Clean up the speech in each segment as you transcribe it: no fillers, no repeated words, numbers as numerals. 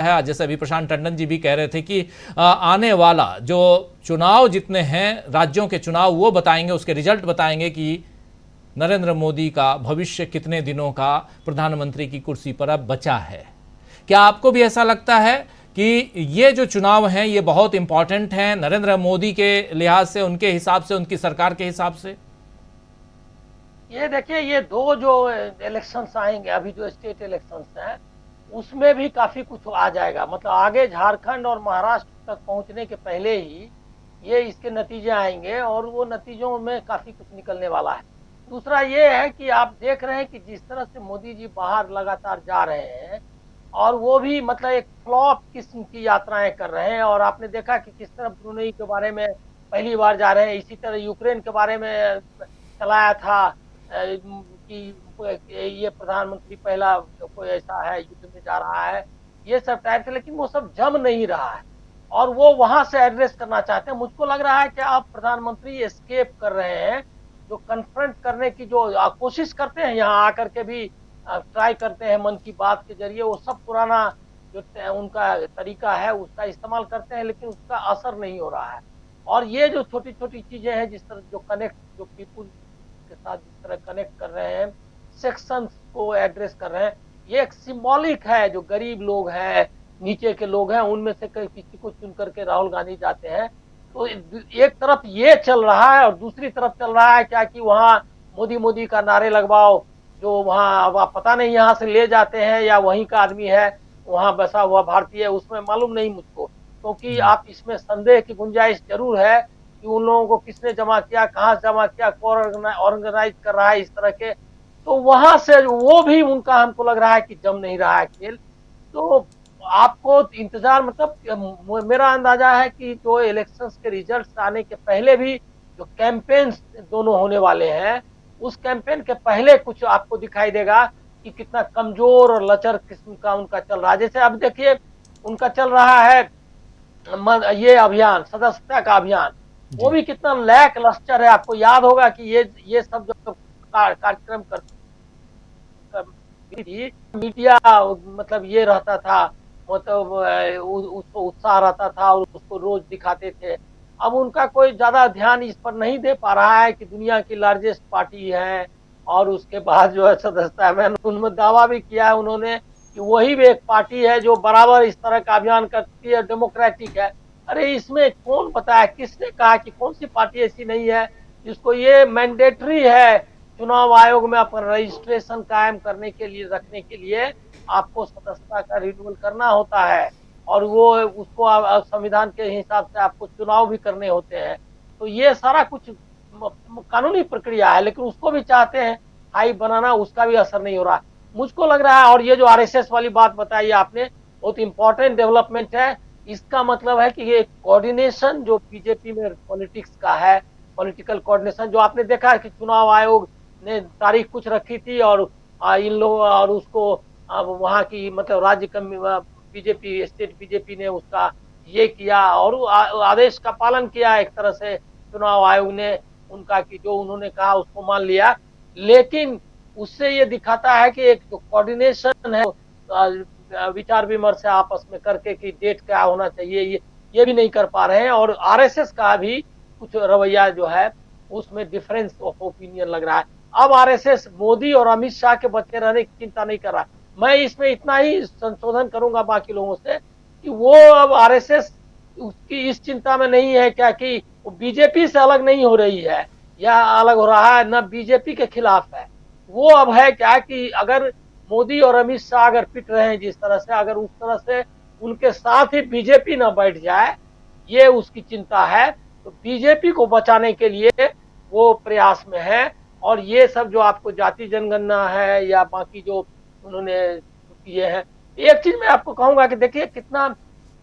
है, जैसे अभी प्रशांत टंडन जी भी कह रहे थे कि आने वाला जो चुनाव जितने हैं राज्यों के चुनाव वो बताएंगे, उसके रिजल्ट बताएंगे कि नरेंद्र मोदी का भविष्य कितने दिनों का प्रधानमंत्री की कुर्सी पर अब बचा है। क्या आपको भी ऐसा लगता है कि ये जो चुनाव हैं ये बहुत इंपॉर्टेंट हैं नरेंद्र मोदी के लिहाज से, उनके हिसाब से, उनकी सरकार के हिसाब से? ये देखिए, ये दो जो इलेक्शंस आएंगे, अभी जो स्टेट इलेक्शंस हैं, उसमें भी काफी कुछ आ जाएगा। मतलब आगे झारखंड और महाराष्ट्र तक पहुंचने के पहले ही ये इसके नतीजे आएंगे और वो नतीजों में काफी कुछ निकलने वाला है। दूसरा ये है कि आप देख रहे हैं कि जिस तरह से मोदी जी बाहर लगातार जा रहे हैं और वो भी मतलब एक फ्लॉप किस्म की यात्राएं कर रहे हैं। और आपने देखा कि किस तरह ब्रुनेई के बारे में पहली बार जा रहे हैं, इसी तरह यूक्रेन के बारे में चलाया था कि ये प्रधानमंत्री पहला कोई ऐसा है युद्ध में जा रहा है, ये सब टाइप से, लेकिन वो सब जम नहीं रहा है और वो वहां से एड्रेस करना चाहते हैं। मुझको लग रहा है कि आप प्रधानमंत्री एस्केप कर रहे हैं, जो कन्फ्रंट करने की जो कोशिश करते हैं, यहाँ आकर के भी ट्राई करते हैं मन की बात के जरिए, वो सब पुराना जो उनका तरीका है उसका इस्तेमाल करते हैं, लेकिन उसका असर नहीं हो रहा है। और ये जो छोटी छोटी चीजें हैं, जिस तरह जो कनेक्ट, जो पीपुल के साथ जिस तरह कनेक्ट कर रहे हैं, सेक्शंस को एड्रेस कर रहे हैं, ये एक सिंबॉलिक है। जो गरीब लोग हैं, नीचे के लोग हैं, उनमें से किसी को चुन करके राहुल गांधी जाते हैं। तो एक तरफ ये चल रहा है और दूसरी तरफ चल रहा है क्या कि वहां मोदी मोदी का नारे लगवाओ, जो वहां अब आप पता नहीं यहाँ से ले जाते हैं या वहीं का आदमी है, वहां बसा हुआ भारतीय है, उसमें मालूम नहीं मुझको। क्योंकि आप इसमें संदेह की गुंजाइश जरूर है कि उन लोगों को किसने जमा किया, कहाँ से जमा किया, कौन ऑर्गेनाइज कर रहा है इस तरह के। तो वहां से वो भी उनका हमको लग रहा है कि जम नहीं रहा है खेल। तो आपको इंतजार, मतलब मेरा अंदाजा है कि जो इलेक्शंस के रिजल्ट्स आने के पहले भी जो कैंपेन्स दोनों होने वाले हैं, उस कैंपेन के पहले कुछ आपको दिखाई देगा कि कितना कमजोर और लचर किस्म का उनका चल रहा है। जैसे अब देखिए, उनका चल रहा है ये अभियान, सदस्यता का अभियान, वो जी। भी कितना लैक लस्टर है। आपको याद होगा कि ये सब जो कार्यक्रम कर थी मीडिया, मतलब ये रहता था, मतलब उसको उत्साह रहता था और उसको रोज दिखाते थे। अब उनका कोई ज्यादा ध्यान इस पर नहीं दे पा रहा है कि दुनिया की लार्जेस्ट पार्टी है और उसके बाद जो है सदस्यता में उनमें दावा भी किया है उन्होंने कि वही भी एक पार्टी है जो बराबर इस तरह का अभियान करती है, डेमोक्रेटिक है। अरे इसमें कौन बताया, किसने कहा कि कौन सी पार्टी ऐसी नहीं है जिसको ये मैंडेटरी है चुनाव आयोग में अपना रजिस्ट्रेशन कायम करने के लिए, रखने के लिए आपको सदस्यता का रिन्यूअल करना होता है और वो उसको संविधान के हिसाब से आपको चुनाव भी करने होते हैं। तो ये सारा कुछ कानूनी प्रक्रिया है, लेकिन उसको भी चाहते हैं हाई बनाना, उसका भी असर नहीं हो रहा मुझको लग रहा है। और ये जो आरएसएस वाली बात बताई आपने, बहुत इंपॉर्टेंट डेवलपमेंट है। इसका मतलब है कि ये कोऑर्डिनेशन जो बीजेपी में पॉलिटिक्स का है, पॉलिटिकल कोऑर्डिनेशन, जो आपने देखा है कि चुनाव आयोग ने तारीख कुछ रखी थी और इन लोगों और उसको वहां की मतलब राज्य बीजेपी, स्टेट बीजेपी ने उसका ये किया और आदेश का पालन किया एक तरह से। चुनाव आयोग ने उनका कि जो उन्होंने कहा उसको मान लिया, लेकिन उससे ये दिखाता है कि एक जो कोऑर्डिनेशन है, विचार विमर्श आपस में करके कि डेट क्या होना चाहिए, ये भी नहीं कर पा रहे हैं। और आरएसएस का भी कुछ रवैया जो है उसमें डिफरेंस ऑफ ओपिनियन लग रहा है। अब आरएसएस मोदी और अमित शाह के बचे रहने की चिंता नहीं कर रहा। मैं इसमें इतना ही संशोधन करूंगा बाकी लोगों से कि वो अब आरएसएस उसकी इस चिंता में नहीं है क्या कि वो बीजेपी से अलग नहीं हो रही है या अलग हो रहा है, न बीजेपी के खिलाफ है। वो अब है क्या कि अगर मोदी और अमित शाह अगर पिट रहे हैं जिस तरह से, अगर उस तरह से उनके साथ ही बीजेपी ना बैठ जाए, ये उसकी चिंता है। तो बीजेपी को बचाने के लिए वो प्रयास में है। और ये सब जो आपको जाति जनगणना है या बाकी जो उन्होंने किए हैं, एक चीज मैं आपको कहूंगा कि देखिए कितना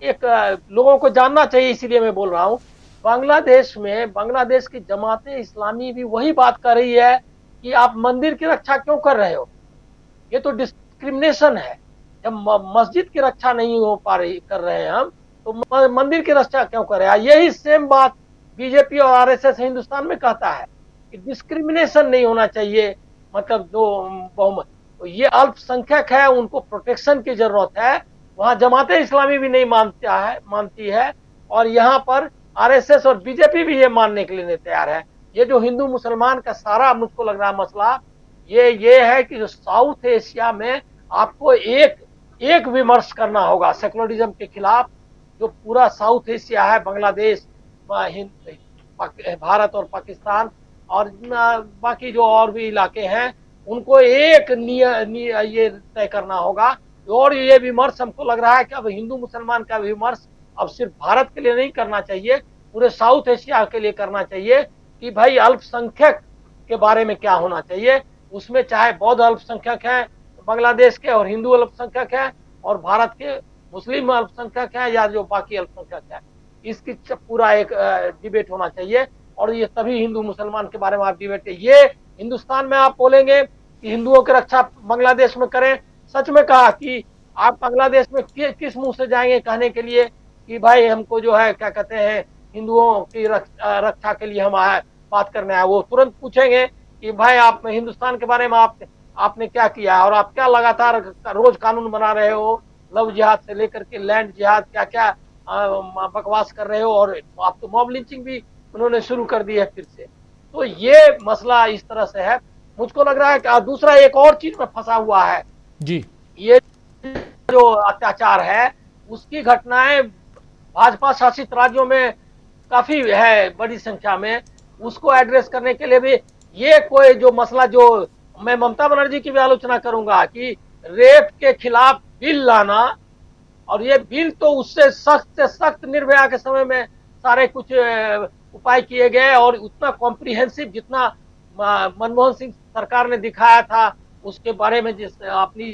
एक लोगों को जानना चाहिए, इसीलिए मैं बोल रहा हूँ। बांग्लादेश में बांग्लादेश की जमाते इस्लामी भी वही बात कर रही है कि आप मंदिर की रक्षा क्यों कर रहे हो, ये तो डिस्क्रिमिनेशन है। जब मस्जिद की रक्षा नहीं हो पा रही कर रहे हैं हम, तो मंदिर की रक्षा क्यों कर रहे हैं। यही सेम बात बीजेपी और आरएसएस हिंदुस्तान में कहता है कि डिस्क्रिमिनेशन नहीं होना चाहिए। मतलब जो बहुमत, तो ये अल्पसंख्यक है, उनको प्रोटेक्शन की जरूरत है। वहाँ जमाते इस्लामी भी नहीं मानती है, और यहाँ पर आरएसएस और बीजेपी भी ये मानने के लिए नहीं तैयार है। ये जो हिंदू मुसलमान का सारा मुझको लग रहा है मसला, ये है कि जो साउथ एशिया में आपको एक विमर्श करना होगा सेकुलरिज्म के खिलाफ। जो पूरा साउथ एशिया है, बांग्लादेश, भारत और पाकिस्तान और बाकी जो और भी इलाके हैं, उनको एक ये तय करना होगा। और ये विमर्श हमको लग रहा है कि अब हिंदू मुसलमान का विमर्श अब सिर्फ भारत के लिए नहीं करना चाहिए, पूरे साउथ एशिया के लिए करना चाहिए कि भाई अल्पसंख्यक के बारे में क्या होना चाहिए। उसमें चाहे बौद्ध अल्पसंख्यक है बांग्लादेश के, और हिंदू अल्पसंख्यक है, और भारत के मुस्लिम अल्पसंख्यक है, या जो बाकी अल्पसंख्यक है, इसकी पूरा एक डिबेट होना चाहिए। और ये तभी हिंदू मुसलमान के बारे में आप डिबेट, ये हिंदुस्तान में आप बोलेंगे कि हिंदुओं की रक्षा बांग्लादेश में करें, सच में कहा कि आप बांग्लादेश में किस मुंह से जाएंगे कहने के लिए कि भाई हमको जो है क्या कहते हैं हिंदुओं की रक्षा के लिए हम बात करने आए। वो तुरंत पूछेंगे कि भाई आप हिंदुस्तान के बारे में आपने क्या किया है, और आप क्या लगातार रोज कानून बना रहे हो, लव जिहाद से लेकर के लैंड जिहाद, क्या क्या बकवास कर रहे हो, और आप तो मॉब लिंचिंग भी उन्होंने शुरू कर दी है फिर से। तो ये मसला इस तरह से है। मुझको लग रहा है कि दूसरा एक और चीज में फंसा हुआ है जी, ये जो अत्याचार है उसकी घटनाएं भाजपा शासित राज्यों में काफी है बड़ी संख्या में, उसको एड्रेस करने के लिए भी ये कोई जो मसला, जो मैं ममता बनर्जी की भी आलोचना करूंगा कि रेप के खिलाफ बिल लाना, और ये बिल तो उससे सख्त से सख्त निर्भया के समय में सारे कुछ उपाय किए गए, और उतना कॉम्प्रिहेंसिव जितना मनमोहन सिंह सरकार ने दिखाया था उसके बारे में, जिस अपनी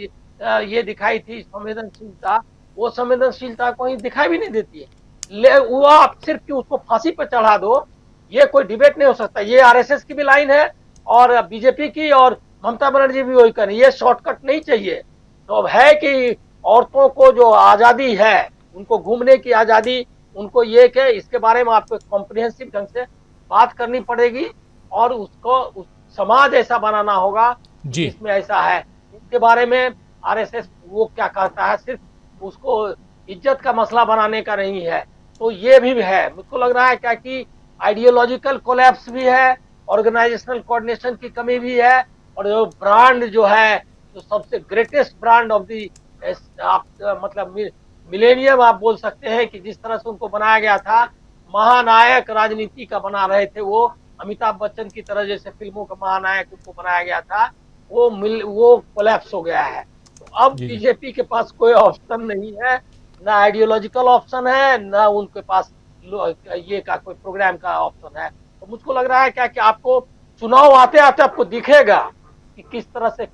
ये दिखाई थी संवेदनशीलता, वो संवेदनशीलता कहीं दिखाई भी नहीं देती है। वो आप सिर्फ कि उसको फांसी पर चढ़ा दो, ये कोई डिबेट नहीं हो सकता। ये आरएसएस की भी लाइन है और बीजेपी की, और ममता बनर्जी भी वही करें, ये शॉर्टकट नहीं चाहिए। तो अब है कि औरतों को जो आजादी है, उनको घूमने की आजादी, उनको ये कि इसके बारे में आपको कॉम्प्रिहेंसिव ढंग से बात करनी पड़ेगी, और उसको समाज ऐसा बनाना होगा जिसमें ऐसा है। इसके बारे में आरएसएस वो क्या कहता है, सिर्फ उसको इज्जत का मसला बनाने का नहीं है। तो ये भी है, मुझको लग रहा है क्या कि आइडियोलॉजिकल कोलैप्स भी है, ऑर्गेनाइजेशनल कोऑर्डिनेशन की कमी भी है, और जो ब्रांड जो है, जो सबसे ग्रेटेस्ट ब्रांड ऑफ दी मतलब मिलेनियम आप बोल सकते हैं, कि जिस तरह से उनको बनाया गया था, महानायक राजनीति का बना रहे थे वो, अमिताभ बच्चन की तरह जैसे फिल्मों का महानायक उनको बनाया गया था, वो कोलैप्स हो गया है। तो अब बीजेपी के पास कोई ऑप्शन नहीं है, ना आइडियोलॉजिकल ऑप्शन है, ना उनके पास ये का कोई प्रोग्राम का ऑप्शन है। तो मुझको लग रहा है क्या कि आपको चुनाव आते आते आपको दिखेगा कि किस तरह से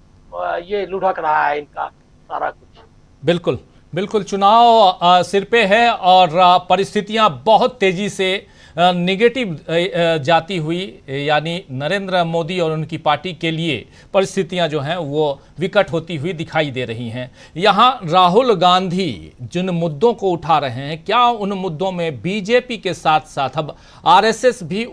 ये लुढ़क रहा है इनका सारा कुछ। बिल्कुल बिल्कुल, चुनाव सिर पे है और परिस्थितियां बहुत तेजी से निगेटिव जाती हुई, यानी नरेंद्र मोदी और उनकी पार्टी के लिए परिस्थितियां जो हैं वो विकट होती हुई दिखाई दे रही हैं। यहाँ राहुल गांधी जिन मुद्दों को उठा रहे हैं, क्या उन मुद्दों में बीजेपी के साथ साथ अब आरएसएस भी